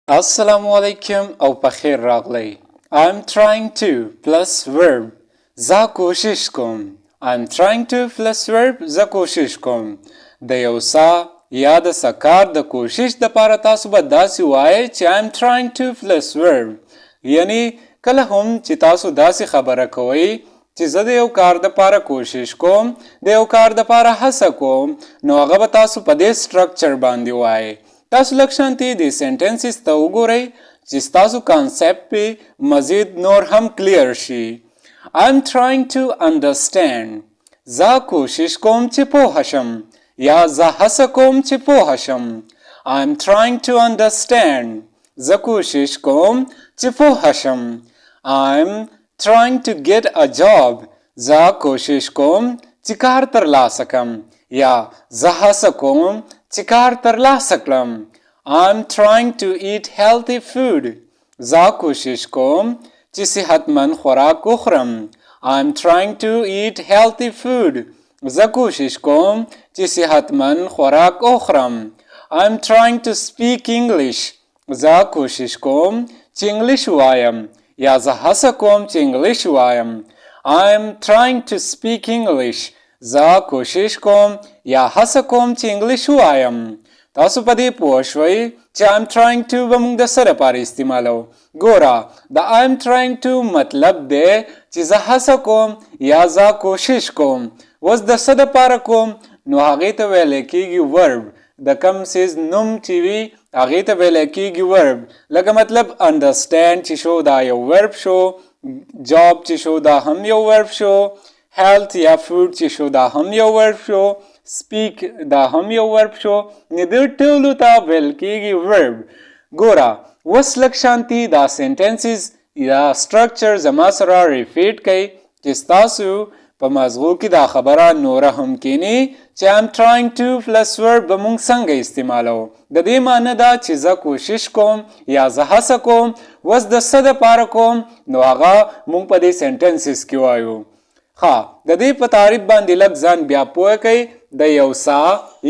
Asalam O Alikum او khair raghlay. I'm trying to plus verb. زه کوشش کوم. I'm trying to plus verb. زه کوشش کوم. د یو سا یا د سکار د کوشش د پاره تاسو به داسې وایئ چې I'm trying to plus verb. یعنی کله هم چې تاسو داسې خبره کوئ چې زه د یو کار د پاره کوشش کوم، د یو کار د پاره هڅه کوم، نو هغه به تاسو په دې سټرکچر باندې وایئ. تاسو لږ شانتې د سنټنسز ته وګورئ چې ستاسو کانسپټ په مزید نور هم کلیر شي. I'm trying to understand. زه کوشش کوم چې پوه شم یا زه هڅه کوم چې پوه شم. I'm trying to understand. زه کوشش کوم چې پوه شم. I'm trying to get a job. زه کوشش کوم چې کار ترلاسه کړم یا زه هڅه کوم چې کار ترلاسه کړم. I'm trying to eat healthy food. زه کوشش کوم چې صحتمند خوراک وخورم. I'm trying to eat healthy food. زه کوشش کوم چې صحتمند خوراک وخورم. I'm trying to speak English. زه کوشش کوم چې انګلیش وایم یا زه هڅه کوم چې انګلیش وایم. I'm trying to speak English. زه کوشش کوم یا هڅه کوم چې انګلیش وایم. تاسو په دې پوه شوئ چې I'm trying to به موږ د څه لپاره استعمالو. ګوره د I'm trying to مطلب دی چې زه هڅه کوم یا زه کوشش کوم. اوس د څه دپاره کوم نو هغې ته ویلی کېږي verb. د کم څیز نوم چې وي هغې ته ویلی کېږي verb. لکه مطلب understand چې شو دا یو verb شو، job چې شو دا هم یو verb شو، health یا food چې شو دا هم یو verb شو، speak دا هم یو verb شو. نو دې ټولو ته ویل کېږي verb. ګوره اوس لږ شانتي دا سنټنسز یا سټرکچر زما سره ریپیټ کړئ چې ستاسو په مغزو کې دا خبره نوره هم کینی چې I'm trying to plus verb به موږ څنګه استعمالو. د دې معنی دا چې زه کوشش کوم یا زه هڅه کوم. اوس د څه دپاره کوم نو هغه موږ په دې سنټنسز کې وایو. د دې په تعریف باندې لږ ځان بیا پوه کړئ. د یو سا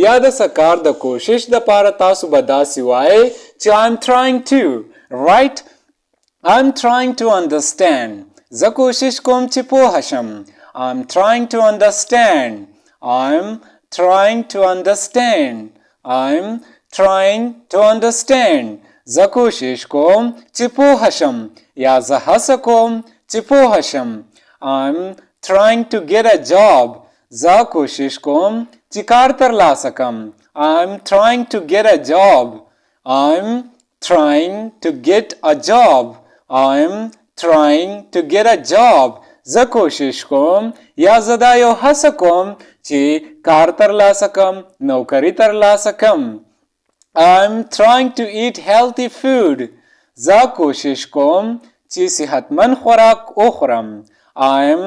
یا د سکار د کوشش دپاره تاسو به داسې وایئ چې I'm trying to. right? I'm trying to understand. زه کوشش کوم چې پوه شم. I'm trying to understand. I'm trying to understand. I'm trying to understand. زه کوشش کوم چې پوه شم یا زه هڅه کوم چې پوه شم. I'm trying to get a job. زه کوشش کوم چې کار ترلاسه کړم. I'm trying to get a job. I'm trying to get a job. I'm trying to get a job. زه کوشش کوم یا زه دا یو هڅه کوم چې کار ترلاسه کړم، نوکري ترلاسه کړم. I'm trying to eat healthy food. زه کوشش کوم چې صحتمند خوراک وخورم. I'm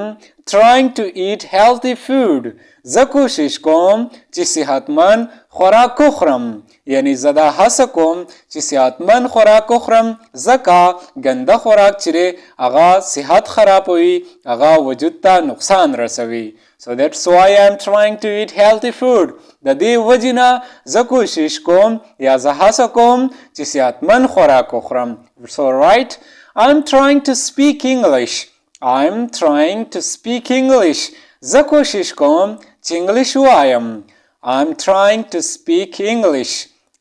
trying to eat healthy food. زه کوشش کوم چې صحتمند خوراک وخورم. یعنی زه دا هڅه کوم چې صحتمند خوراک وخورم ځکه ګنده خوراک چې دی هغه صحت خرابوي، هغه وجود ته نقصان رسوي. So that's why I'm trying to eat healthy food. د دې وجې نه زه کوشش کوم یا زه هڅه کوم چې صحتمند خوراک وخورم. So right? I'm trying to speak English. I'm trying to speak English. زه کوشش کوم چې انګلیش وایم. I'm trying to speak English.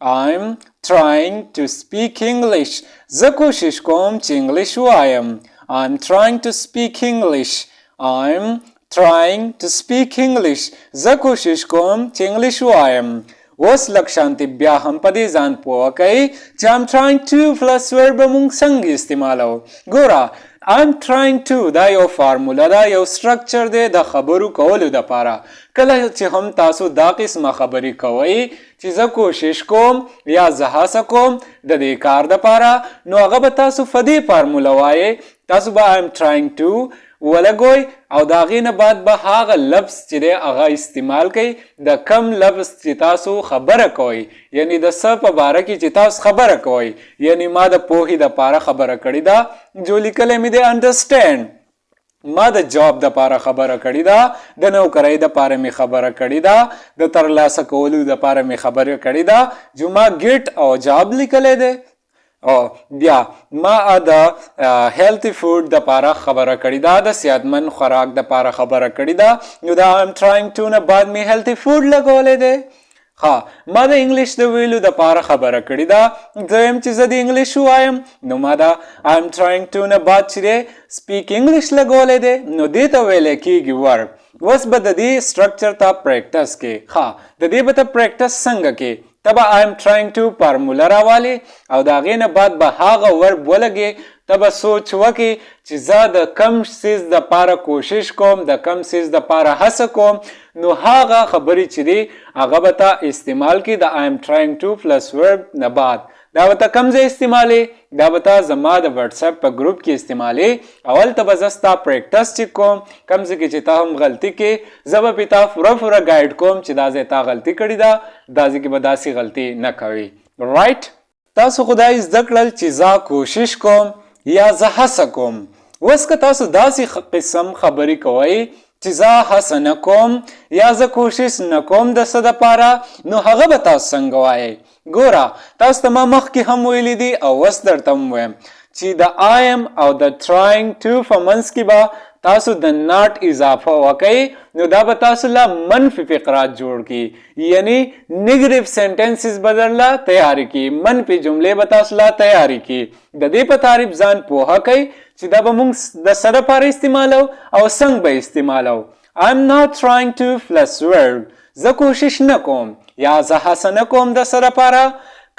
I'm trying to speak English. زه کوشش کوم چې انګلیش وایم. I'm trying to speak English. I'm trying to speak English. زه کوشش کوم چې انګلیش وایم. اوس لږ شانتي بیا هم په دې ځان پوه کوئ چې I'm trying to plus verb به موږ څنګه استعمالو. ګوره I'm trying to دا یو فارموله ده، یو سټرکچر دی د خبرو کولو دپاره. کله چې هم تاسو دا قسمه خبرې کوئ چې زه کوشش کوم یا زه هڅه کوم د دې کار دپاره نو هغه به تاسو په دې فارموله وایئ. تاسو به I'm trying to ولګوئ او د هغې نه بعد به هغه لفظ چې دی هغه استعمال کوئ د کم لفظ چې تاسو خبره کوئ. یعنی د څه په باره کې چې تاسو خبره کوئ. یعنی ما د پوهې دپاره خبره کړې ده جو لیکلی مې دی understand. ما د جاب دپاره خبره کړې ده، د نوکرۍ دپاره مې خبره کړې ده، د ترلاسه کولو دپاره مې خبره کړې ده جو ما ګیټ او جاب لیکلی دی. او بیا ما دا healthy food د پاره خبره کړی دا د صحتمند خوراک د پاره خبره کړی دا نو دا I'm trying to نه بعد می healthy food لګولې ده ها ما د انګلیش د ویلو د پاره خبره کړی دا زم چې زه د انګلیش وایم نو ما دا I'm trying to نه بعد چې speak English لګولې ده نو دې ته ویل کېږي verb وس به د دې structure ته practice کې ها د دې به ته practice څنګه کې تبا I'm trying to فارمولا راوالی او دا غینه بعد به هغه ورب ولګي تبا سوچ وکي چې زه د کم سیز د پاره کوشش کوم د کم سیز د پاره هڅه کوم نو هغه خبرې چې دی هغه به تا استعمال کی د I'm trying to plus verb نه بعد دا به تا کم ځای استعمالي دا به تا زما د واتس اپ په ګروپ کې استعمالي اول ته به زستا پریکټس چې کوم کم ځای کې چې تا هم غلطي کې زه به پتا فوره ګایډ کوم چې دا ځای تا غلطي کړې ده دا ځای کې به داسې غلطي نه کوي رائټ تاسو خدای زده کړل چې زه کوشش کوم یا زه هڅه کوم اوس که تاسو داسې قسم خبرې کوئ چې زه هڅه نه کوم یا زه کوشش نه کوم د څه دپاره نو هغه به تاسو څنګه وایئ ګوره تاسو ته ما مخکې هم ویلی دي او اوس درته هم وایم چې د I am او د trying to په منځ کې به تاسو د not اضافه وکئ نو دا به تاسو له منفي فقرات جوړ کی یعنی نیگیټیو سنټنسز بدللا تیاری کی منفي جملې به تاسو لا تیاری کی د دې په تعریف ځان پوهه کئ چې دا به موږ د سره پر استعمالو او څنګه به استعمالو I'm not trying to plus verb زه کوشش نه کوم یا زه هڅه نه کوم د سره پاره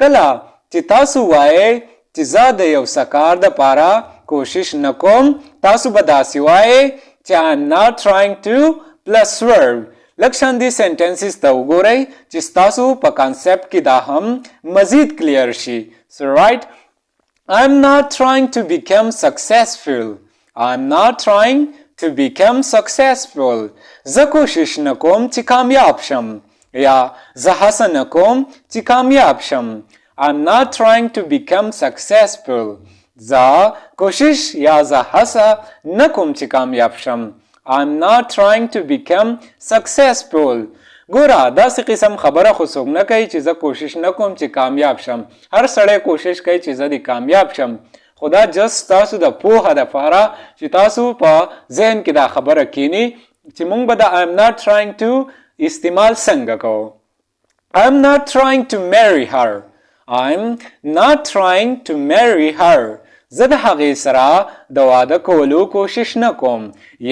کله چې تاسو وایئ چې زه د یو څه کار د پاره کوشش نه کوم تاسو به داسې وایئ چې I'm not trying to plus verb لږ شاندې سنټنسز ته وګورئ چې ستاسو په کانسپټ کې دا هم مزید کلیر شي so right I'm not trying to become successful I'm not trying to become successful زه کوشش نه کوم چې کامیاب شم یا زه هڅه نه کوم چې کامیاب شم I'm not trying to become successful زه کوشش یا زه هڅه نه کوم چې کامیاب شم I'm not trying to become successful ګوره داسې قسم خبره خو څوک نه کوي چې زه کوشش نه کوم چې کامیاب شم هر سړی کوشش کوي چې زه دې کامیاب شم خو دا جست تاسو د پوهه دپاره چې تاسو په ذهن کې دا خبره کینی چې موږ به د I'm not trying to استعمال څنګه کوو I'm not trying to marry her I'm not trying to marry her زه د هغې سره د واده کولو کوشش نه کوم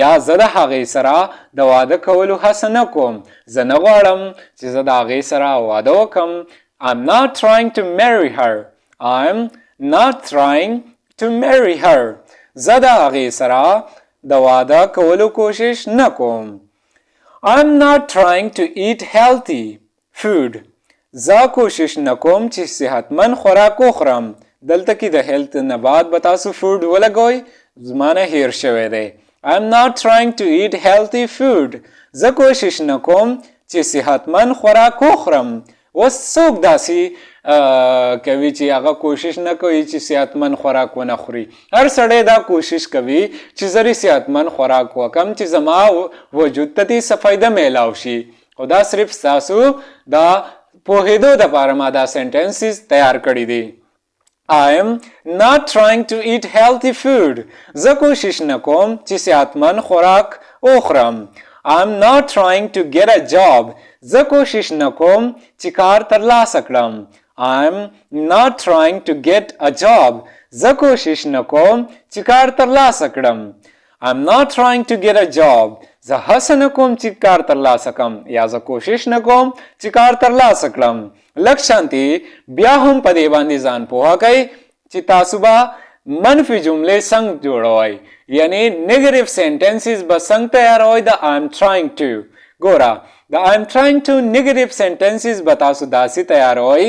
یا زه د هغې سره د واده کولو هڅه نه کوم زه نه غواړم چې زه د هغې سره واده وکړم I'm not trying to marry her I'm not trying to marry her زه د هغې سره د واده کولو کوشش نه کوم I'm not trying to eat healthy food زه کوشش نه کوم چې صحتمند خوراک وخورم دلته کې د هیلث نه بعد به تاسو فود ولګوئ زمانه هیر شوی دی I'm not trying to eat healthy food زه کوشش نه کوم چې صحتمند خوراک وخورم اوس څوک داسې کوي چې هغه کوشش نه کوي چې صحتمند خوراک ونه خوري هر سړی دا کوشش کوي چې زه صحتمند خوراک وکم چې زما وجود ته دې څه فایده میلاو شي خو دا صرف ستاسو دا پوهېدو دپاره ما دا سنټنسز تیار کړي دي I'm not trying to eat healthy food زه کوشش نه کوم چې صحتمند خوراک وخورم I'm not trying to get a job زه کوشش نه کوم چې کار ترلاسه کړم I'm not trying to get a job زه کوشش نه کوم چې کار ترلاسه کړم I'm not trying to get a job زه هڅه نه کوم چې کار ترلاسه کړم یا زه کوشش نه کوم چې کار ترلاسه کړم لږ شانتي بیا هم په دې باندې ځان پوهه کوئ چې تاسو به منفي جملې څنګه جوړوئ یعنی نیگیټیو سنټنسز به څنګه تیاروئ د I'm trying to ګوره د I'm trying to نیگیټیو سنټنسز به تاسو داسې تیاروئ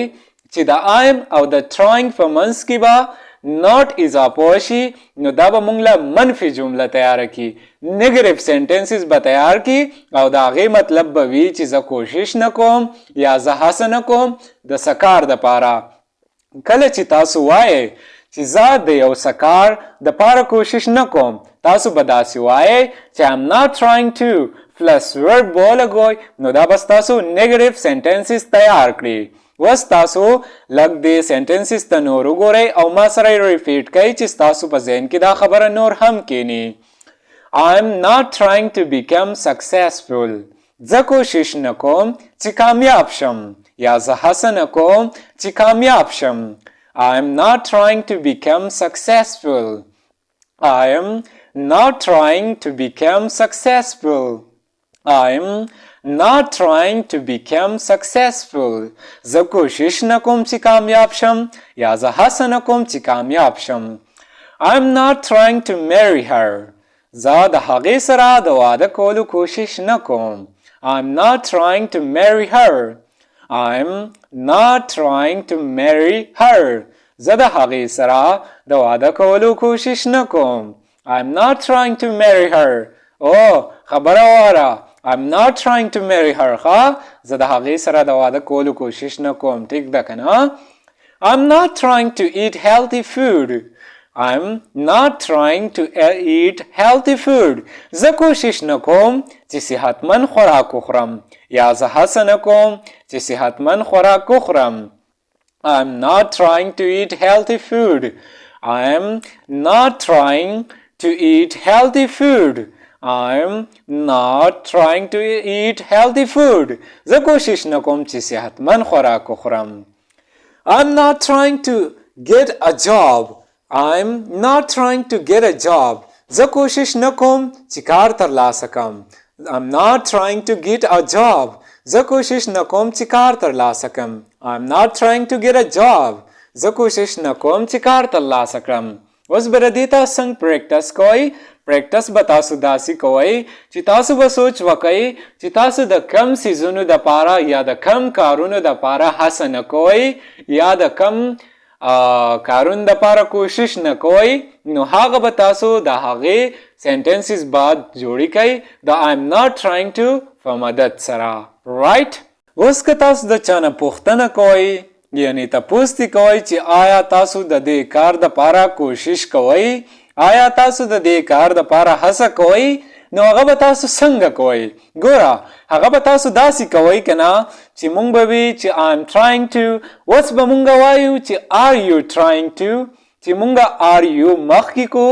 چې د I'm او د trying په منځ کې به not اضافه وشي نو دا به موږ له منفي جمله تیاره کی نیگیټیو سنټنسز به تیار کی او د هغې مطلب به وي چې زه کوشش نه کوم یا زه هڅه نه کوم د څه کار دپاره کله چې تاسو وایئ چې زه د یو څه کار دپاره کوشش نه کوم تاسو به داسې وایئ چې I'm not trying to plus verb ولګوئ نو دا به ستاسو نیگیټیو سنټنسز تیار کړي وس تاسو لږ دې سنټنسز ته نور وګورئ او ما سره ریپیټ کړئ چې تاسو په ذهن کې دا خبره نور هم کینی. I'm not trying to become successful. زه کوشش نکوم چې کامیاب شم یا زه هڅه نکوم چې کامیاب شم. I'm not trying to become successful. I'm not trying to become successful. I'm not trying to become successful. زه کوشش نکوم چې کامیاب شم یا زه هڅه نکوم چې کامیاب شم. I'm not trying to marry her. زه د هغې سره د واده کولو کوشش نکوم. I'm not trying to marry her. I'm not trying to marry her. زه د هغې سره د واده کولو کوشش نکوم. I'm not trying to marry her. خبره واره. I'm not trying to marry her. زه د هغې سره د واده کولو کوشش نکوم. ټیک ده کنه؟ I'm not trying to eat healthy food. I'm not trying to eat healthy food. زه کوشش نکوم چې صحتمند خوراک وخورم یا زه هڅه نکوم چې صحتمند خوراک وخورم. I'm not trying to eat healthy food. I'm not trying to eat healthy food. I'm not trying to eat healthy food. زه کوشش نکوم چې صحتمند خوراک وخورم. I'm not trying to get a job. I'm not trying to get a job. زه کوشش نکوم چې کار ترلاسه کم. I'm not trying to get a job. زه کوشش نکوم چې کار ترلاسه کم. I'm not trying to get a job. زه کوشش نکوم چې کار ترلاسه کړم. اوس به د دې تاسو څنګه پریکټس کوئ؟ پریکټس به تاسو داسې کوئ چې تاسو به سوچ وکئ چې تاسو د کم سیزونو دپاره یا د کم کارونو دپاره هڅه نه کوئ یا د کم کارون د پاره کوشش نه کوئ، نو هغه به تاسو د هغې سنټنسز بعد جوړی کوئ د I'm not trying to په مدد سره. رایټ؟ اوس که تاسو د چا نه پوښتنه کوئ یعنی تپوس دې کوئ چې آیا تاسو د دې کار د پاره کوشش کوئ، آیا تاسو د دې کار د پاره هڅه کوئ، نو هغه به تاسو څنګه کوئ؟ ګوره هغه به تاسو داسې کوئ که نه چې مونږ به وي چې I'm trying to. اوس به مونږ وایو چې are you trying to، چې مونږ are you مخکې کو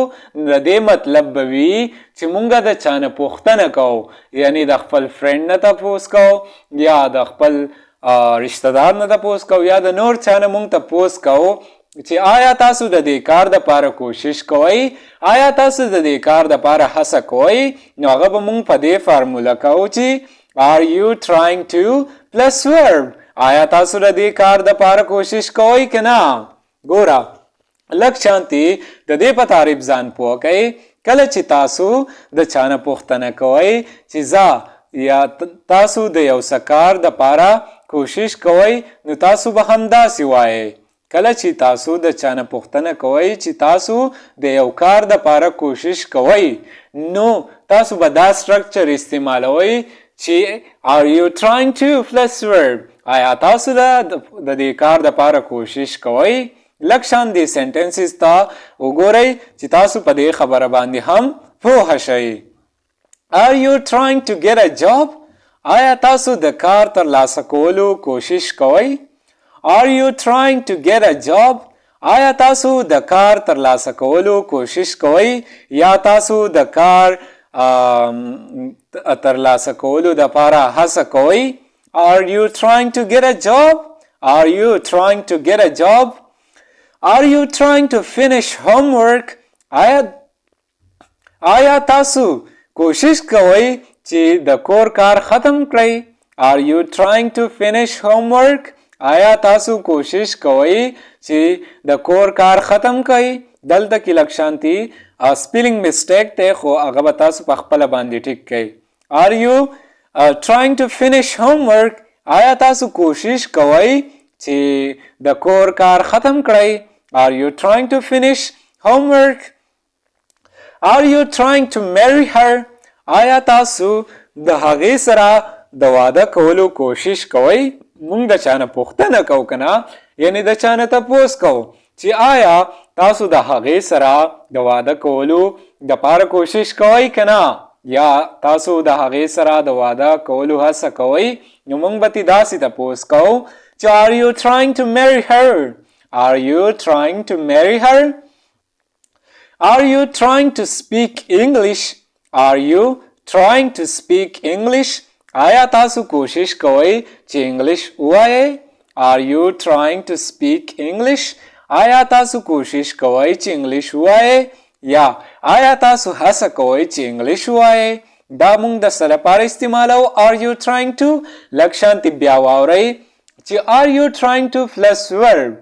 د دې مطلب به وي چې مونږ د چا نه پوښتنه کوو، یعنی د خپل فرینډ نه تپوس کوو یا د خپل رشتہ دار نه تپوس کوو یا د نور چا نه مونږ تپوس کوو چې آیا تاسو د دې کار د پاره کوشش کوئ، آیا تاسو د دې کار د پاره هڅه کوئ، نو هغه به مونږ په دې فارموله کوو چې are you trying to plus verb. آیا تاسو د دې کار د پاره کوشش کوئ که نه؟ ګوره لږ شانتي د دې په تعریف ځان پوه کوئ. کله چې تاسو د چا نه پوښتنه کوئ چې زه یا تاسو د یو څه کار د پاره کوشش کوئ، نو تاسو به همداسې وایئ. کله چې تاسو د چا نه پوښتنه کوئ چې تاسو د یو کار د پاره کوشش کوئ، نو تاسو به دا سټرکچر استعمالوئ چې are you trying to plus verb. آیا تاسو د دې کار د پاره کوشش کوئ؟ لږ شان دې سنټنسز ته وګورئ چې تاسو په دې خبره باندې هم پوه شئ. are you trying to get a job. آیا تاسو د کار ترلاسه کولو کوشش کوئ؟ are you trying to get a job. آیا تاسو د کار ترلاسه کولو کوشش کوئ یا تاسو د کار ترلاسه کولو د پاره هڅه کوئ؟ are you trying to get a job. are you trying to get a job. are you trying to finish homework. آیا تاسو کوشش کوئ چې د کور کار ختم کړئ؟ are you trying to finish homework. آیا تاسو کوشش کوئ چې د کور کار ختم کړئ؟ دلته کې لږ شانتي سپیلینګ مسټیک دی خو هغه به تاسو په خپله باندې ټیک کړئ. are you trying to finish homework. آیا تاسو کوشش کوئ چې د کور کار ختم کړئ؟ are you trying to finish homework. are you trying to marry her. آیا تاسو د هغې سره د واده کولو کوشش کوئ؟ مونږ د چا نه پوښتنه کوو که نه، یعنی د چا نه تپوس کوو چې آیا تاسو د هغې سره د واده کولو د پاره کوشش کوئ که نه، یا تاسو د هغې سره د واده کولو هڅه کوئ. نو مونږ به تې داسې تپوس کوو So are you trying to marry her? Are you trying to marry her? Are you trying to speak English? Are you trying to speak English? आया तासु कोशिश कोई ची English हुआए? Are you trying to speak English? आया तासु कोशिश कोई ची English हुआए? या आया तासु हस कोई ची English हुआए? دا مونږ د سره پار استعمالو are you trying to لکشانتی بیا واورئ چې are you trying to plus verb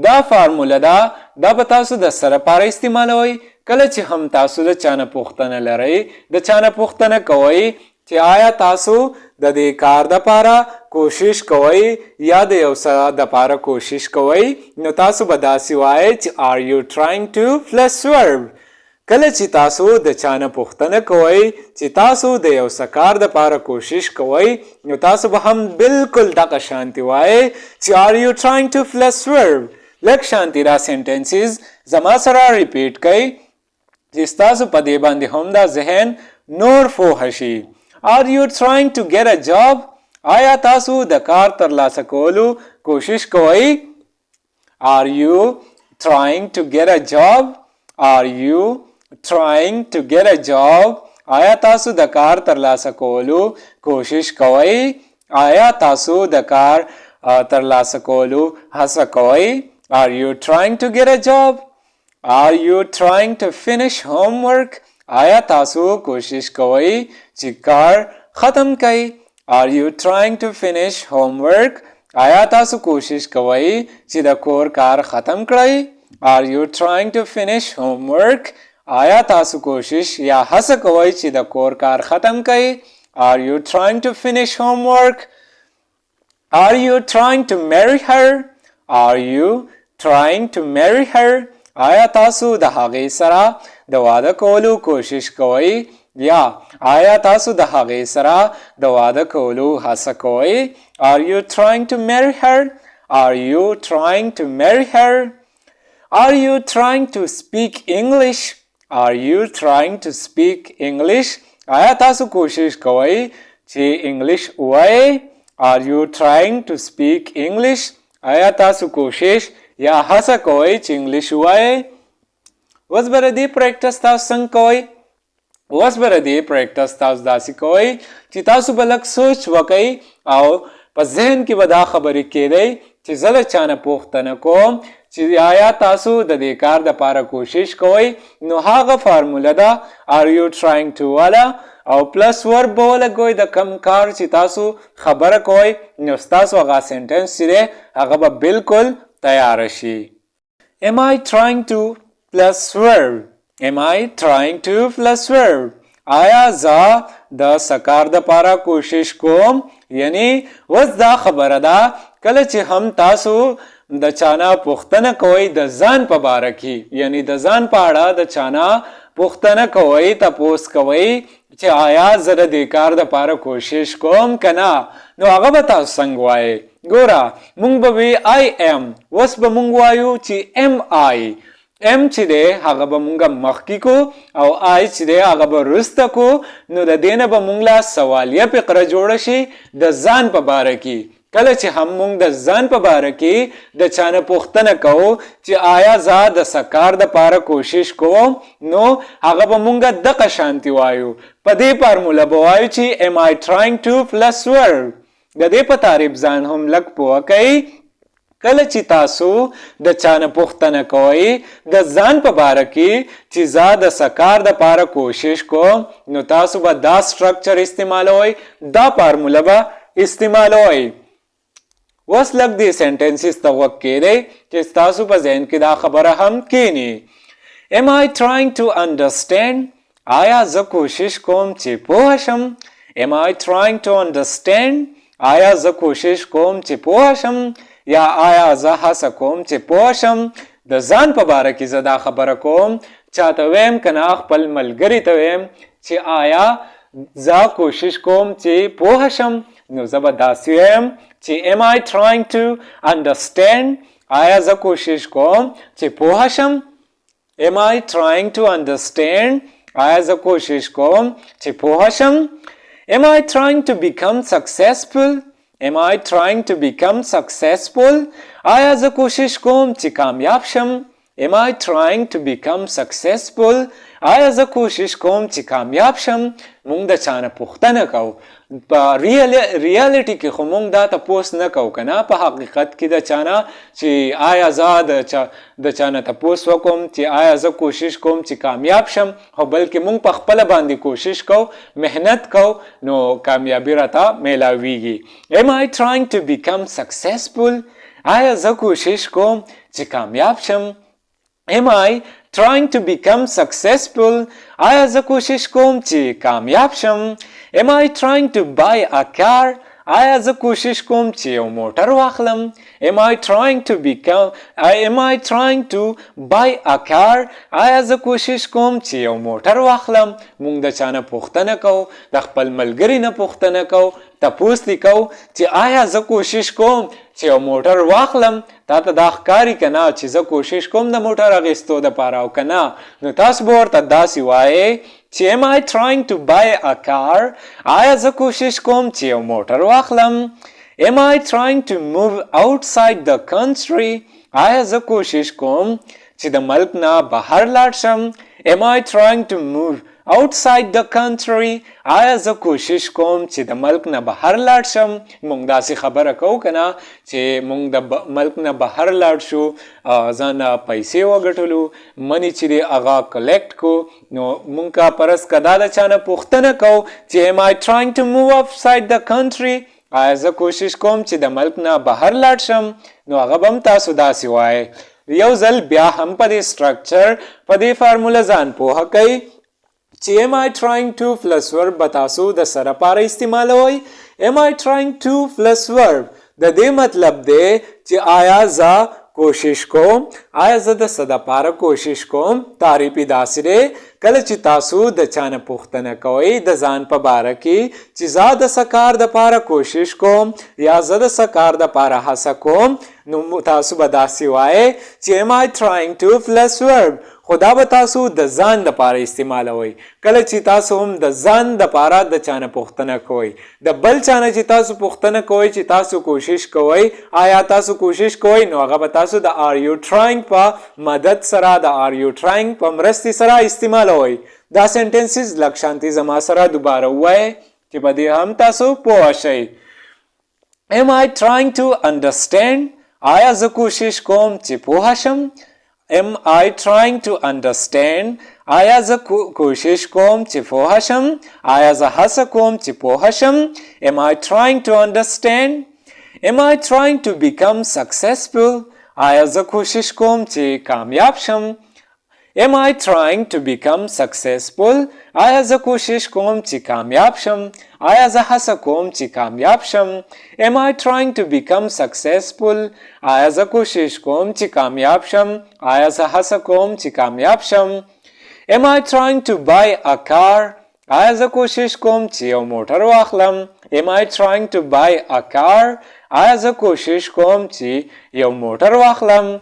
دا فارموله دا به تاسو د سره پار استعمالوئ کله چې هم تاسو د چانه پوښتنه لرئ د چانه پوښتنه کوئ چې آیا تاسو د دې کار د پاره کوشش کوئ یا د یو څه د پاره کوشش کوئ نو تاسو به داسې وایئ چې are you trying to plus verb کله چې تاسو د چانه پوښتنه کوئ چې تاسو د یو څه کار د پاره کوشش کوئ نو تاسو به هم بالکل دغه شانتي وایئ چې are you trying to plus verb لږ شانتي را سنټنسز زما سره ریپیټ کئ چې ستاسو په دې باندې هم دا ذهن نور پوهه شي are you trying to get a job آیا تاسو د کار ترلاسه کولو کوشش کوئ are you trying to get a job are you trying to get a job آیا تاسو د کار ترلاسه کولو کوشش کوئ آیا تاسو د کار ترلاسه کولو هڅه کوئ are you trying to get a job are you trying to finish homework آیا تاسو کوشش کوئ چې کار ختم کئ are you trying to finish homework آیا تاسو کوشش کوئ چې د کور کار ختم کړئ are you trying to finish homework آیا تاسو کوشش یا هڅه کوئ چې د کور کار ختم کئ are you trying to finish homework are you trying to marry her are you trying to marry her آیا تاسو د هغې سره د واده کولو کوشش کوئ یا آیا تاسو د هغې سره د واده کولو هڅه کوئ are you trying to marry her are you trying to marry her are you trying to speak English are you trying to speak English آیا تاسو کوشش کوئ چې انګلیش ووایئ are you trying to speak English آیا تاسو کوشش یا هڅه کوئ چې انګلیش ووایئ اوس به د دې پریکټس تاسو څنګه کوئ اوس به د دې پریکټس تاسو داسې کوئ چې تاسو به لږ سوچ وکئ او په ذهن کې به دا خبرې کېدئ چې زه د چا نه پوښتنه کوم چې آیا تاسو د دې کار د پاره کوشش کوئ نو هغه فارموله ده are you trying to والا او پلس ورب به ولګوئ د کم کار چې تاسو خبره کوئ نو ستاسو هغه سنټنس چې دی هغه به بالکل تیاره شي am I trying to plus verb am I trying to plus verb آیا زه د سکار د پاره کوشش کوم یعنی وس دا خبره ده کله چې هم تاسو د چانا پوښتنه کوئ د ځان په باره کې یعنی د ځان په اړه د چانا پوښتنه کوئ تپوس کوئ چې آیا زه د دې کار د پاره کوشش کوم که نه نو هغه به تاسو څنګه وایئ ګوره مونږ به وی I am اوس به مونږ وایو چې am I ام چې دی هغه به مونږه مخکې کو او آی چې دی هغه به وروسته کو نو د دې نه به مونږ له سوالیه فقره جوړه شي د ځان په باره کې کله چې هم مونږ د ځان په باره کې د چا نه پوښتنه کوو چې آیا زه د څه کار دپاره کوشش کوم نو هغه به مونږه دغه شانتي وایو په دې فارموله به وایو چې am I trying to plus verb د دې په تعریف ځان هم لږ پوه کوئ کله چې تاسو د چانه پوښتنه کوئ د ځان په باره کې چې زه د څه کار دپاره کوشش کوم نو تاسو به دا سټرکچر استعمالوئ دا فارموله به استعمالوئ اوس لږ دې سنټنسز ته غوږ کېدئ چې ستاسو په ذهن کې دا خبره هم کینی am I trying to understand آیا زه کوشش کوم چې پوه شم am I trying to understand آیا زه کوشش کوم چې پوه شم یا آیا زه هڅه کوم چې پوه شم د ځان په باره کې زه دا خبره کوم چاته ویم که نه خپل ملګري ته ویم چې آیا زه کوشش کوم چې پوه شم نو زه به داسې ویم چې am I trying to understand آیا زه کوشش کوم چې پوه شم am I trying to understand آیا زه کوشش کوم چې پوه شم am I trying to become successful Am I trying to become successful? آیا زه کوشش کوم چې کامیاب شم؟ Am I trying to become successful? آیا زه کوشش کوم چې کامیاب شم؟ مونږ د چانه پوښتنه کوو. په ریالټي کې خو مونږ دا تپوس نه کوو که نه، په حقیقت کې د چانه چې آیا زه د چانه تپوس وکوم چې آیا زه کوشش کوم چې کامیاب شم، خو بلکې مونږ په خپله باندې کوشش کوو، محنت کوو، نو کامیابي راته میلاویږي. Am I trying to become successful? آیا زه کوشش کوم چې کامیاب شم؟ Am I trying to become successful? آیا زه کوشش کوم چې کامیاب شم؟ Am I trying to buy a car? آیا زه کوشش کوم چې یو موټر واخلم؟ Am I trying to buy a car? آیا زه کوشش کوم چې یو موټر واخلم؟ مونږ د چانه پوښتنه کوو، د خپل ملګري نه پوښتنه کوو، تپوس دې کوو چې آیا زه کوشش کوم چې یو موټر واخلم؟ تا ته دا ښکاري که نه چې زه کوشش کوم د موټر اخیستو دپاره او که نه؟ نو تاسو به ورته داسې وایئ چې am I trying to buy a car? آیا زه کوشش کوم چې یو موټر واخلم؟ Am I trying to move outside the country? آیا زه کوشش کوم چې د ملک نه بهر لاړ شم؟ Am I trying to move outside the country? آیا زه کوشش کوم چې د ملک نه بهر لاړ شم؟ مونږ داسې خبره کوو که نه چې مونږ د ملک نه بهر لاړ شو، ځان پیسې وګټلو، منی چې دی هغه کلیکټ کو، نو مونږ که پرس که دا د چانه پوښتنه کوو چې am I trying to move outside the country؟ آیا زه کوشش کوم چې د ملک نه بهر لاړ شم؟ نو هغه به هم تاسو داسې وایئ. یو ځل بیا هم په دې سټرکچر په دې فارموله ځان پوهه کوئ چې am I trying to plus verb به تاسو د سره پاره استعمالوئ. am I trying to plus verb د دې مطلب دی چې آیا زه کوشش کوم، آیا زه د څه دپاره کوشش کوم. تعریف یې داسې دی کله چې تاسو د چانه پوښتنه کوئ د ځان په باره کې چې زه د څه کار دپاره کوشش کوم یا زه د څه کار دپاره هڅه کوم، نو تاسو به داسې وایئ چې am I trying to plus verb. خو دا به تاسو د ځان دپاره استعمالوئ. کله چې تاسو هم د ځان دپاره د چانه پوښتنه کوئ، د بل چانه چې تاسو پوښتنه کوئ چې تاسو کوشش کوئ، آیا تاسو کوشش کوئ، نو هغه به تاسو د are you trying په مدد سره، د are you trying په مرستې سره استعمالوئ. دا سنټنسز لږ شانتي زما سره دوباره ووایئ چې په دې هم تاسو پوه شئ. am I trying to understand؟ آیا زه کوشش کوم چې پوه شم؟ am I trying to understand؟ آیا زه کوشش کوم چې پوه شم؟ آیا زه هڅه کوم چې پوه شم؟ am I trying to understand؟ am I trying to become successful؟ آیا زه کوشش کوم چې کامیاب شم؟ am I trying to become successful؟ آیا زه کوشش کوم چې کامیاب شم؟ آیا زه هڅه کوم چې کامیاب شم؟ am I trying to become successful؟ آیا زه کوشش کوم چې کامیاب شم؟ آیا زه هڅه کوم چې کامیاب شم؟ am I trying to buy a car؟ آیا زه کوشش کوم چې یو موټر واخلم؟ am I trying to buy a car؟ آیا زه کوشش کوم چې یو موټر واخلم؟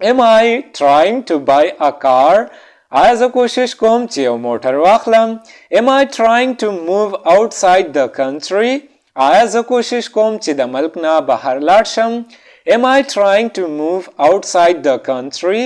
am I trying to buy a car؟ آیا زه کوشش کوم چې یو موټر واخلم؟ am I trying to move outside the country؟ آیا زه کوشش کوم چې د ملک نه بهر لاړ شم؟ am I trying to move outside the country؟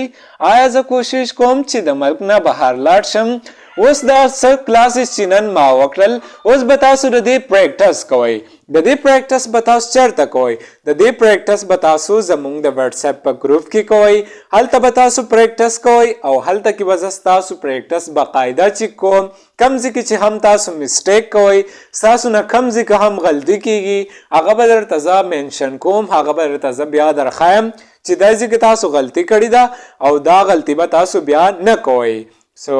آیا زه کوشش کوم چې د ملک نه بهر لاړ شم؟ اوس دا څه کلاسز چې نن ما وکړل، اوس به تاسو د دې پریکټس کوئ. د دې پریکټس به تاسو چېرته کوئ؟ د دې پریکټس به تاسو زموږ د وټساپ په ګروپ کې کوئ. هلته به تاسو پریکټس کوئ او هلته کې به زه ستاسو پریکټس باقاعده چیک کوم. کم ځای کې چې هم تاسو مسټیک کوئ، ستاسو نه کم ځای کې هم غلطي کیږي، هغه به درته زه مینشن کوم، هغه به درته زه بیا درښایم چې دا ځای کې تاسو غلطي کړې ده او دا غلطي به تاسو بیا نه کوئ. سو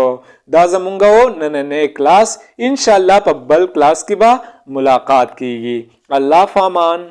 دا زمونږ و نننی کلاس. انشاءاللہ په بل کلاس کې به ملاقات کیږي. الله فامان.